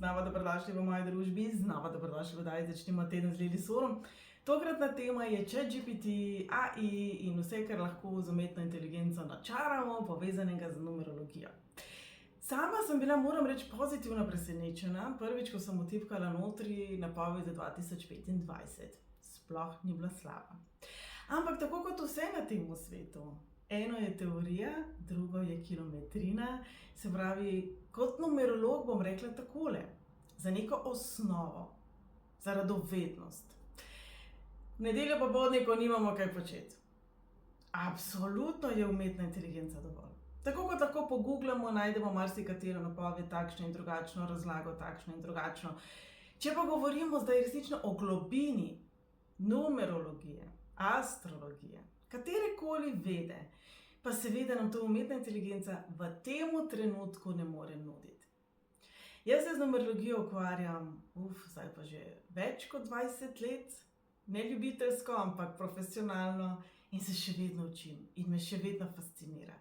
Znova dobrodošli v moji družbi, znova dobrodošli v oddaji Začnimo teden z Lili Sorom. Tokratna tema je ChatGPT, AI in vse, kar lahko z umetno inteligenco načaramo, povezanega z numerologijo. Sama sem bila, moram reči, pozitivno presenečena. Prvič, ko sem vtipkala notri napoved za 2025. Sploh ni bila slaba. Ampak tako kot vse na tem svetu, eno je teorija, drugo je kilometrina, se pravi, kot numerolog bom rekla takole, za neko osnovo, za radovednost. V nedeljo popoldne, ko nimamo kaj početi. Absolutno je umetna inteligenca dovolj. Tako kot lahko pogooglamo, najdemo marsikatero napoved, takšno in drugačno razlago, takšno in drugačno. Če pa govorimo zdaj resnično o globini numerologije, astrologije, katerekoli vede, pa seveda nam to umetna inteligenca v tem trenutku ne more nuditi. Jaz se z numerologijo ukvarjam, zdaj pa že več kot 20 let, ne ljubiteljsko, ampak profesionalno, in se še vedno učim in me še vedno fascinira.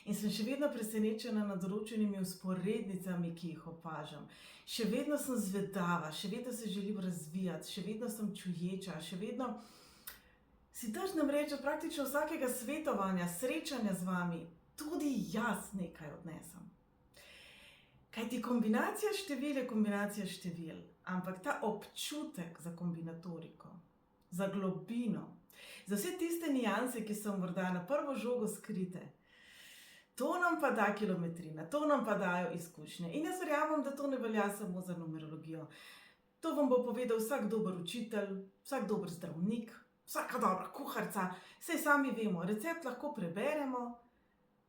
In sem še vedno presenečena nad določenimi vzporednicami, ki jih opažam. Še vedno sem zvedava, še vedno se želim razvijati, še vedno sem čuječa, še vedno si drznem reči od praktično vsakega svetovanja, srečanja z vami, tudi jaz nekaj odnesem. Kajti kombinacija števil je kombinacija števil, ampak ta občutek za kombinatoriko, za globino, za vse tiste nianse, ki so morda na prvo žogo skrite, to nam pa da kilometrina, to nam pa dajo izkušnje. In jaz verjamem, da to ne velja samo za numerologijo. To vam bo povedal vsak dober učitelj, vsak dober zdravnik, vsaka dobra kuharica. Saj sami vemo, recept lahko preberemo,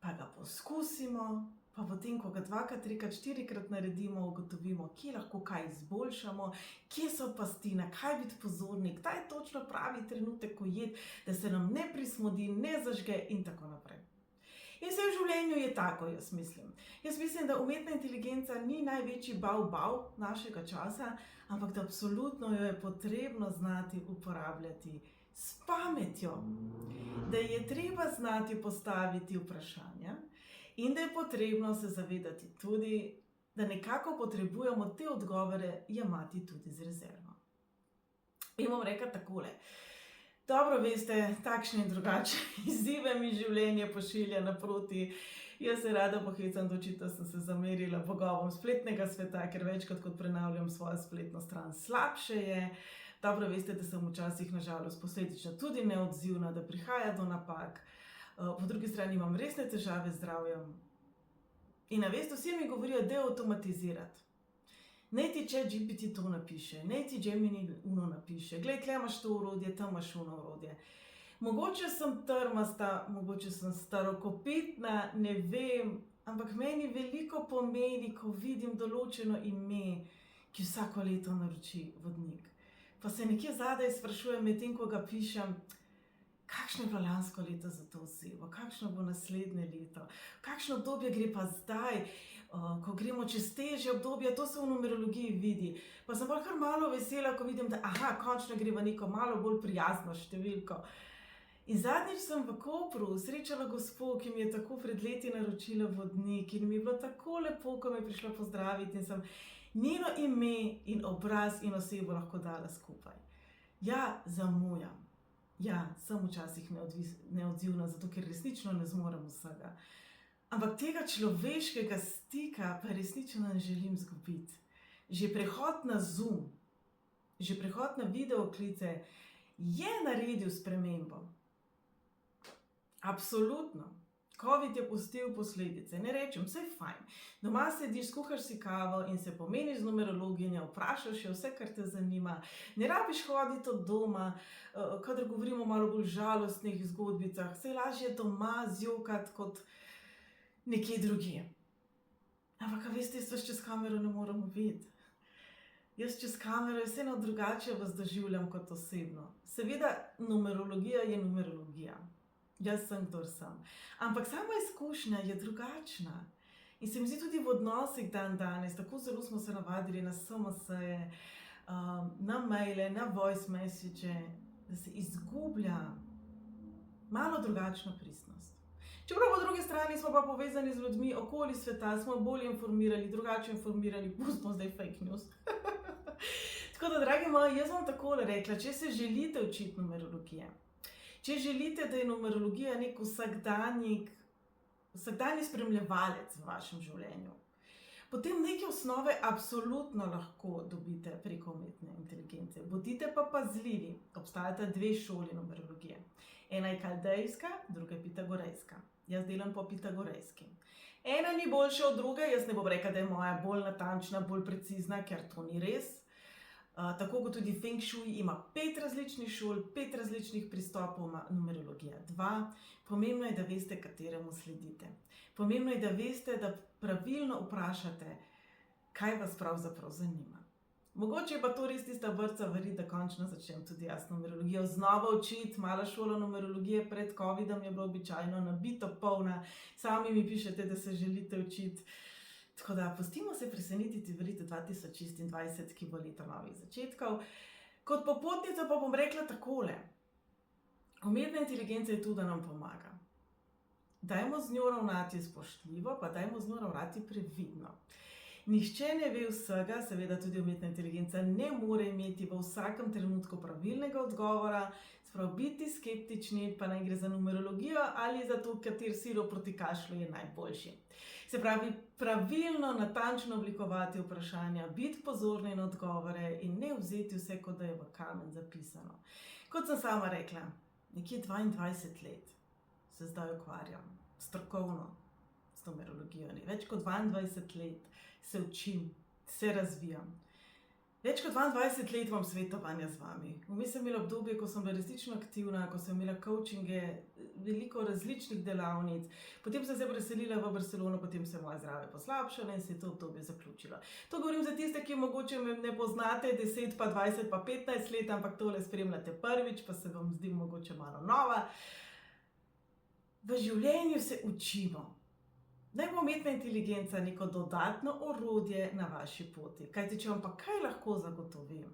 pa ga poskusimo, pa potem, ko ga 2-krat, 3-krat, 4-krat naredimo, ugotovimo, kje lahko kaj izboljšamo, kje so pasti, na kaj biti pozorni, kdaj je točno pravi trenutek, ko jed, da se nam ne prismodi, ne zažge in tako naprej. In vse v življenju je tako, jaz mislim. Jaz mislim, da umetna inteligenca ni največji bav našega časa, ampak da absolutno jo je potrebno znati uporabljati s pametjo. Da je treba znati postaviti vprašanja in da je potrebno se zavedati tudi, da nekako potrebujemo te odgovore jemati tudi z rezervo. In bom rekla takole. Dobro veste, takšne in drugačne izzive mi življenje pošilja naproti. Jaz se rada pohecam, da očitno sem se zamerila bogovom spletnega sveta, ker večkrat kot prenavljam svojo spletno stran, slabše je. Dobro veste, da sem včasih nažalost posledično tudi neodzivna, da prihaja do napak. Po drugi strani imam resne težave z zdravjem. In veste, vsi mi govorijo, da avtomatizirati. Naj ti ChatGPT to napiše, naj ti Gemini uno napiše, glej, tle imaš to orodje, tam imaš uno orodje. Mogoče sem trmasta, mogoče sem starokopitna, ne vem, ampak meni veliko pomeni, ko vidim določeno ime, ki vsako leto naroči vodnik. Pa se nekje zadaj sprašujem, medtem ko ga pišem, kakšno je bilo lansko leto za to osebo, kakšno bo naslednje leto, kakšno obdobje gre pa zdaj, ko gremo čez težje obdobje, to se v numerologiji vidi. Pa sem bolj kar malo vesela, ko vidim, da končno gre v neko malo bolj prijazno številko. In zadnjič sem v Kopru srečala gospo, ki mi je tako pred leti naročila vodnik in mi je bilo tako lepo, ko me je prišla pozdraviti in sem njeno ime in obraz in osebo lahko dala skupaj. Ja, zamujam. Ja, sem včasih neodzivna, zato ker resnično ne zmorem vsega. Ampak tega človeškega stika pa resnično ne želim izgubiti. Že prehod na Zoom, že prehod na videoklice je naredil spremembo. Absolutno. Covid je pustil posledice, ne rečem, vse je fajn. Doma sediš, skuhaš si kavo in se pomeniš z numerologinjo, vprašaš jo vse, kar te zanima. Ne rabiš hoditi od doma, kadar govorimo o malo bolj žalostnih zgodbicah, se je lažje doma zjokati kot nekje drugje. Ampak, veste, jaz vas čez kamero ne morem videti. Jaz čez kamero vseeno drugače vas doživljam kot osebno. Seveda, numerologija je numerologija. Jaz sem, kdor sem. Ampak sama izkušnja je drugačna. In se mi zdi tudi v odnosih dan danes, tako zelo smo se navadili na SMS-je, na maile, na voice message, da se izgublja malo drugačna pristnost. Čeprav po drugi strani smo pa povezani z ljudmi okoli sveta, smo bolje informirali, drugače informirali, pustimo zdaj fake news. Tako da, dragi moji, jaz vam takole rekla, če se želite učiti numerologije, če želite, da je numerologija nek vsakdanji spremljevalec v vašem življenju, potem neke osnove absolutno lahko dobite preko umetne inteligence. Bodite pa pazljivi, obstajata dve šoli numerologije. Ena je kaldejska, druga je pitagorejska. Jaz delam po pitagorejski. Ena ni boljša od druge, jaz ne bom rekla, da je moja bolj natančna, bolj precizna, ker to ni res. Tako kot tudi Feng Shui ima 5 različnih šol, 5 različnih pristopov, ima numerologija 2. Pomembno je, da veste, kateremu sledite. Pomembno je, da veste, da pravilno vprašate, kaj vas pravzaprav zanima. Mogoče je pa to res tista vrca verjetno, da končno začnem tudi jaz numerologijo znova učiti. Mala šola numerologije pred covidom je bila običajno nabito polna. Sami mi pišete, da se želite učiti. Tako da pustimo se presenetiti v letu 2026, ki bo leto novih začetkov. Kot popotnica pa bom rekla takole. Umetna inteligenca je tu, da nam pomaga. Dajmo z njo ravnati spoštljivo, pa dajmo z njo ravnati previdno. Nihče ne ve vsega, seveda tudi umetna inteligenca ne more imeti v vsakem trenutku pravilnega odgovora, sprav biti skeptični, pa naj gre za numerologijo ali za to, kater silo proti kašlju je najboljši. Se pravi, pravilno, natančno oblikovati vprašanja, biti pozorni na odgovore in ne vzeti vse, kot da je v kamen zapisano. Kot sem sama rekla, nekje 22 let se zdaj ukvarjam strokovno s numerologijo. Več kot 22 let se učim, se razvijam. Več kot 22 let imam svetovanja z vami. Vmes sem imela obdobje, ko sem bila resnično aktivna, ko sem imela coachinge, veliko različnih delavnic. Potem sem se preselila v Barcelono, potem se moje zdravje poslabšalo in se je to obdobje zaključilo. To govorim za tiste, ki mogoče me ne poznate 10, pa 20, pa 15 let, ampak tole spremljate prvič, pa se vam zdi mogoče malo nova. V življenju se učimo. Naj bo umetna inteligenca neko dodatno orodje na vaši poti. Kajti, če vam pa kaj lahko zagotovim,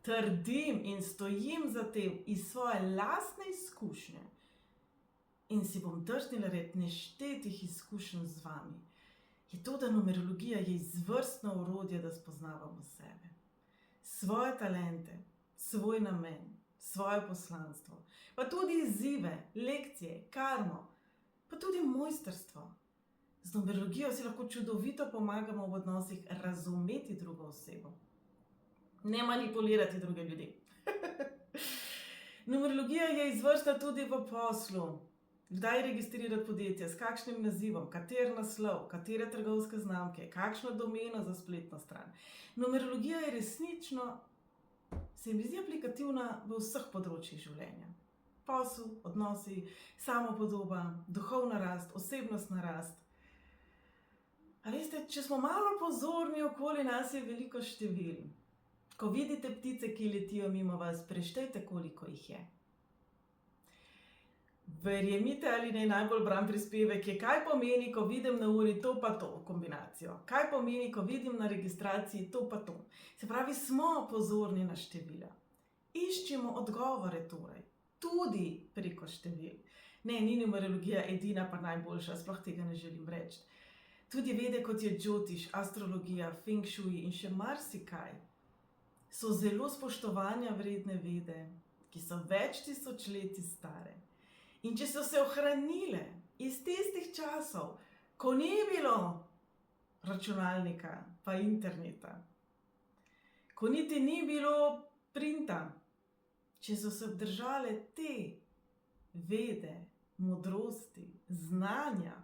trdim in stojim za tem iz svoje lastne izkušnje in si bom drznila reči neštetih izkušenj z vami, je to, da numerologija je izvrstno orodje, da spoznavamo sebe, svoje talente, svoj namen, svoje poslanstvo, pa tudi izzive, lekcije, karmo, pa tudi mojstrstvo. Z numerologijo si lahko čudovito pomagamo v odnosih razumeti drugo osebo, ne manipulirati druge ljudi. Numerologija je izvrstna tudi v poslu. Kdaj registrirati podjetje, s kakšnim nazivom, kater naslov, katere trgovske znamke, kakšno domeno za spletno stran. Numerologija je resnično, se mi zdi aplikativna v vseh področjih življenja. Posel, odnosi, samopodoba, duhovna rast, osebnostna rast. A veste, če smo malo pozorni, okoli nas je veliko števil. Ko vidite ptice, ki letijo mimo vas, preštejte, koliko jih je. Verjemite ali ne, najbolj bran prispevek je, kaj pomeni, ko vidim na uri to pa to kombinacijo. Kaj pomeni, ko vidim na registraciji to pa to. Se pravi, smo pozorni na števila. Iščimo odgovore torej, tudi preko števil. Ne, ni numerologija edina pa najboljša, sploh tega ne želim reči. Tudi vede, kot je Džotiš, astrologija, Feng Shui in še marsikaj, so zelo spoštovanja vredne vede, ki so več tisočletij stare. In če so se ohranile iz tistih časov, ko ni bilo računalnika pa interneta, ko niti ni bilo printa, če so se obdržale te vede, modrosti, znanja,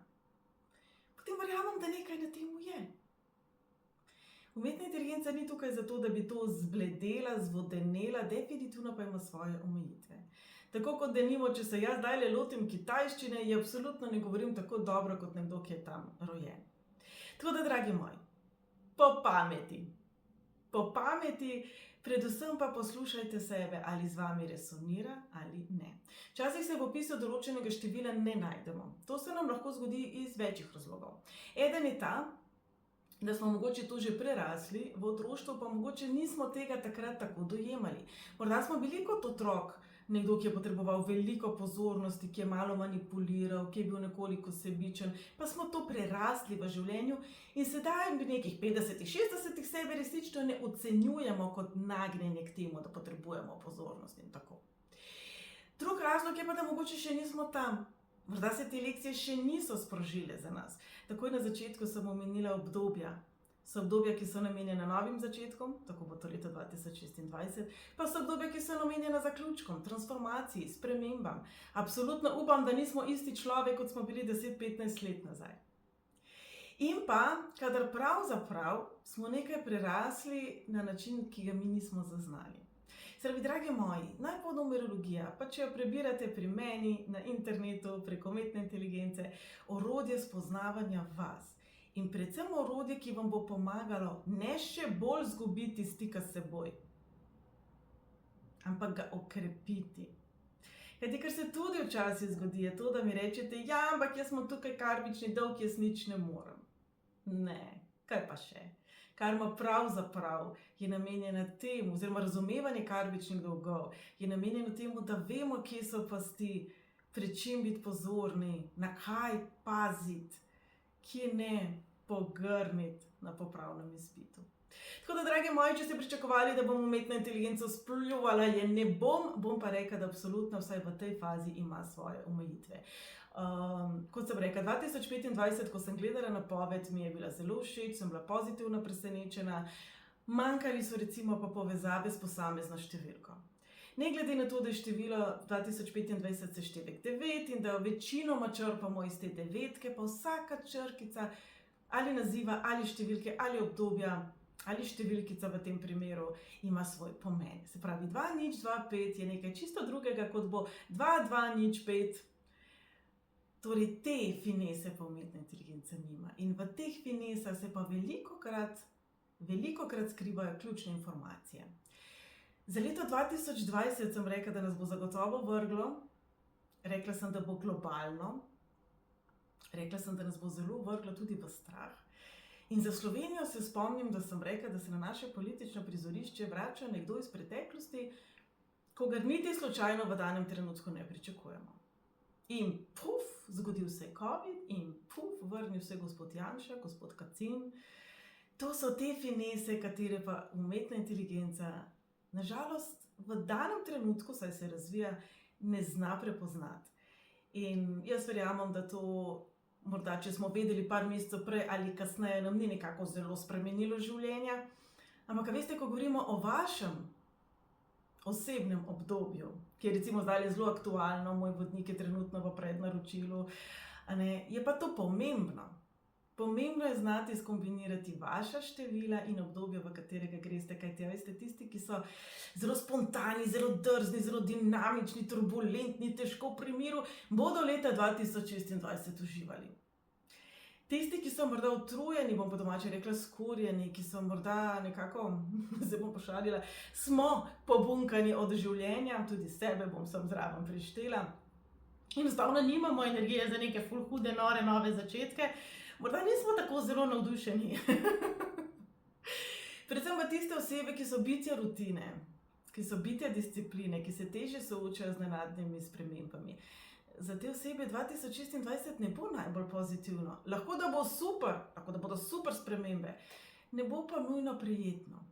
potem verjamem, da nekaj na temu je. Umetna inteligenca ni tukaj zato, da bi to zbledela, zvodenela, definitivno pa ima svoje omejitve. Tako kot denimo, če se jaz zdajle lotim kitajščine, je absolutno ne govorim tako dobro, kot nekdo, ki je tam rojen. Tako da, dragi moji, po pameti. Po pameti, predvsem pa poslušajte sebe, ali z vami resonira ali ne. Včasih se v opisu določenega števila ne najdemo. To se nam lahko zgodi iz večjih razlogov. Eden je ta, da smo mogoče to že prerasli, v otroštvu pa mogoče nismo tega takrat tako dojemali. Morda smo bili kot otrok nekdo, ki je potreboval veliko pozornosti, ki je malo manipuliral, ki je bil nekoliko sebičen, pa smo to prerasli v življenju in sedaj v nekih 50-60 sebe resnično ne ocenjujemo kot nagnjenje k temu, da potrebujemo pozornost in tako. Drug razlog je pa, da mogoče še nismo tam. Morda se te lekcije še niso sprožile za nas. Takoj na začetku sem omenila obdobja. So obdobja, ki so namenjena novim začetkom, tako bo to leto 2026, pa so obdobja, ki so namenjena zaključkom, transformaciji, spremembam. Absolutno upam, da nismo isti človek, kot smo bili 10-15 let nazaj. In pa, kadar pravzaprav smo nekaj prerasli na način, ki ga mi nismo zaznali. Zdaj, dragi moji, naj bo numerologija, pa če jo prebirate pri meni, na internetu, preko umetne inteligence, orodje spoznavanja vas. In predvsem orodje, ki vam bo pomagalo ne še bolj izgubiti stika s seboj, ampak ga okrepiti. Kajti, kar se tudi včasih zgodi, je to, da mi rečete, ja, ampak jaz sem tukaj karmični dolg, jaz nič ne morem. Ne, kaj pa še? Karma pravzaprav je namenjena temu, oziroma razumevanje karmičnih dolgov je namenjeno temu, da vemo, kje so pasti, pred čim biti pozorni, na kaj paziti, kje ne pogrniti na popravnem izpitu. Tako da, dragi moji, če ste pričakovali, da bom umetno inteligenco spljuvala, je ne bom pa rekla, da absolutno vsaj v tej fazi ima svoje omejitve. Kot sem rekla, 2025, ko sem gledala napoved, mi je bila zelo všeč, sem bila pozitivno presenečena, manjkali so recimo pa povezave s posamezno številko. Ne glede na to, da je število 2025 seštevek 9 in da večinoma črpamo iz te devetke, pa vsaka črkica ali naziva, ali številke, ali obdobja, ali številkica v tem primeru ima svoj pomen. Se pravi, 2025 je nekaj čisto drugega, kot bo 2205. Torej, te finese pa umetna inteligenca nima. In v teh finesah se pa velikokrat skrivajo ključne informacije. Za leto 2020 sem rekla, da nas bo zagotovo vrglo. Rekla sem, da bo globalno. Rekla sem, da nas bo zelo vrglo tudi v strah. In za Slovenijo se spomnim, da sem rekla, da se na naše politično prizorišče vrača nekdo iz preteklosti, ko ga niti slučajno v danem trenutku ne pričakujemo. In puf, zgodil se je COVID in puf, vrnil se gospod Janša, gospod Kacin. To so te finese, katere pa umetna inteligenca, nažalost, v danem trenutku, saj se razvija, ne zna prepoznati. In jaz verjamem, da to morda, če smo vedeli par mesecev prej ali kasneje, nam ni nekako zelo spremenilo življenja. Ampak, veste, ko govorimo o vašem osebnem obdobju, ki je recimo zdaj zelo aktualno, moj vodnik je trenutno v prednaročilu, je pa to pomembno. Pomembno je znati skombinirati vaša števila in obdobje, v katerega greste, kajti veste, tisti, ki so zelo spontani, zelo drzni, zelo dinamični, turbulentni, težko pri miru, bodo leta 2026 uživali. Tisti, ki so morda utrujeni, bom po domače rekla skurjeni, ki so morda nekako, se bom pošalila, smo pobunkani od življenja, tudi sebe bom sem zraven prištela, enostavno nimamo energije za neke ful hude, nore, nove začetke, morda nismo tako zelo navdušeni. Predvsem pa tiste osebe, ki so bitja rutine, ki so bitja discipline, ki se težje soočajo z nenadnimi spremembami. Za te osebe 2026 ne bo najbolj pozitivno. Lahko da bo super, lahko da bodo super spremembe, ne bo pa nujno prijetno.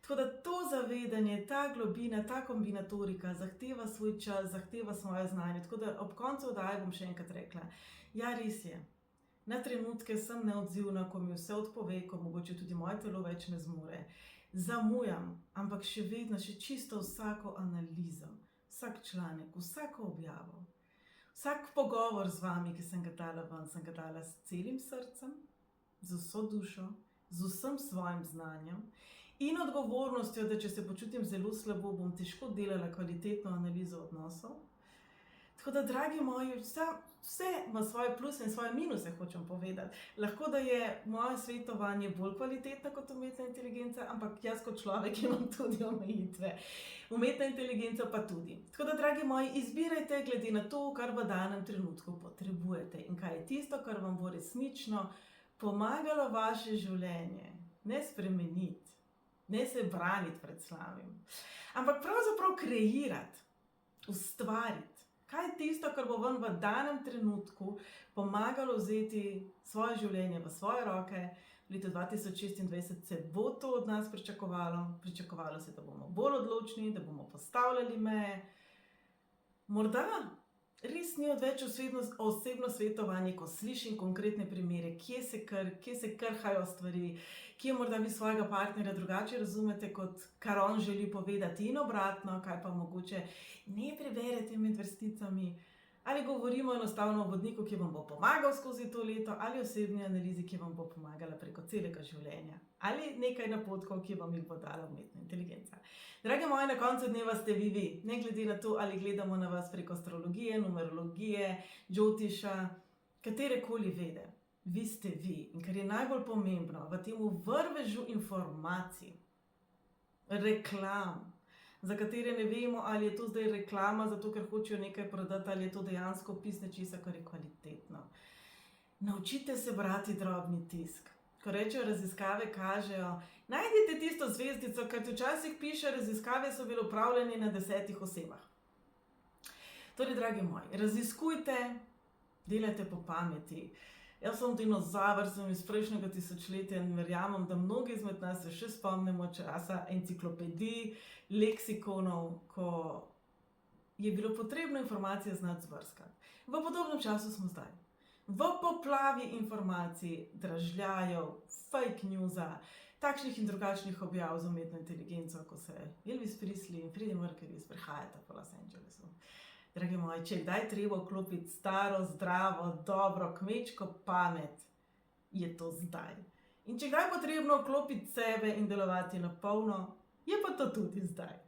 Tako da to zavedanje, ta globina, ta kombinatorika zahteva svoj čas, zahteva svoje znanje. Tako da ob koncu oddaje bom še enkrat rekla, ja, res je. Na trenutke sem neodzivna, ko mi vse odpove, ko mogoče tudi moje telo več ne zmore. Zamujam, ampak še vedno, še čisto vsako analizo, vsak članek, vsako objavo, vsak pogovor z vami, ki sem ga dala ven, sem ga dala s celim srcem, z vso dušo, z vsem svojim znanjem in odgovornostjo, da če se počutim zelo slabo, bom težko delala kvalitetno analizo odnosov. Tako da, dragi moji, vse ima svoje pluse in svoje minuse, hočem povedati. Lahko da je moje svetovanje bolj kvalitetno kot umetna inteligenca, ampak jaz kot človek imam tudi omejitve. Umetna inteligenca pa tudi. Tako da, dragi moji, izbirajte glede na to, kar v danem trenutku potrebujete in kaj je tisto, kar vam bo resnično pomagalo vaše življenje. Ne spremeniti, ne se braniti pred slavim, ampak pravzaprav kreirati. ustvariti. Kaj je tisto, kar bo vam v danem trenutku pomagalo vzeti svoje življenje v svoje roke? V letu 2026 se bo to od nas pričakovalo se, da bomo bolj odločni, da bomo postavljali meje. Morda res ni odveč osebno svetovanje, ko slišim konkretne primere, kje se krhajo stvari, kje morda vi svojega partnerja drugače razumete, kot kar on želi povedati, in obratno, kaj pa mogoče ne preberete med vrsticami, ali govorimo enostavno o vodniku, ki vam bo pomagal skozi to leto, ali osebni analizi, ki vam bo pomagala preko celega življenja, ali nekaj napotkov, ki vam jih bo dala umetna inteligenca. Drage moje, na koncu dneva ste vi, ne glede na to, ali gledamo na vas preko astrologije, numerologije, džotiša, katerekoli vede. Vi ste vi. In kar je najbolj pomembno v tem vrvežu informacij, reklam, za katere ne vemo, ali je to zdaj reklama, zato ker hočejo nekaj prodati, ali je to dejansko opis nečesa, kar je kvalitetno. Naučite se brati drobni tisk. Ko rečejo, raziskave kažejo, najdite tisto zvezdico, kar včasih piše, raziskave so bile opravljene na 10 osebah. Torej, dragi moji, raziskujte, delajte po pameti. Jaz sem dinozaver, sem iz prejšnjega tisočletja in verjamem, da mnogi izmed nas se še spomnimo časa enciklopedij, leksikonov, ko je bilo potrebno informacije znati zbrskati. V podobnem času smo zdaj. V poplavi informacij, dražljajev, fake newsa, takšnih in drugačnih objav z umetno inteligenco, ko se Elvis Presley in Freddie Mercury sprehajata po Los Angelesu. Dragi moji, če je kdaj treba vklopiti staro, zdravo, dobro, kmečko pamet, je to zdaj. In če kdaj potrebno vklopiti sebe in delovati na polno, je pa to tudi zdaj.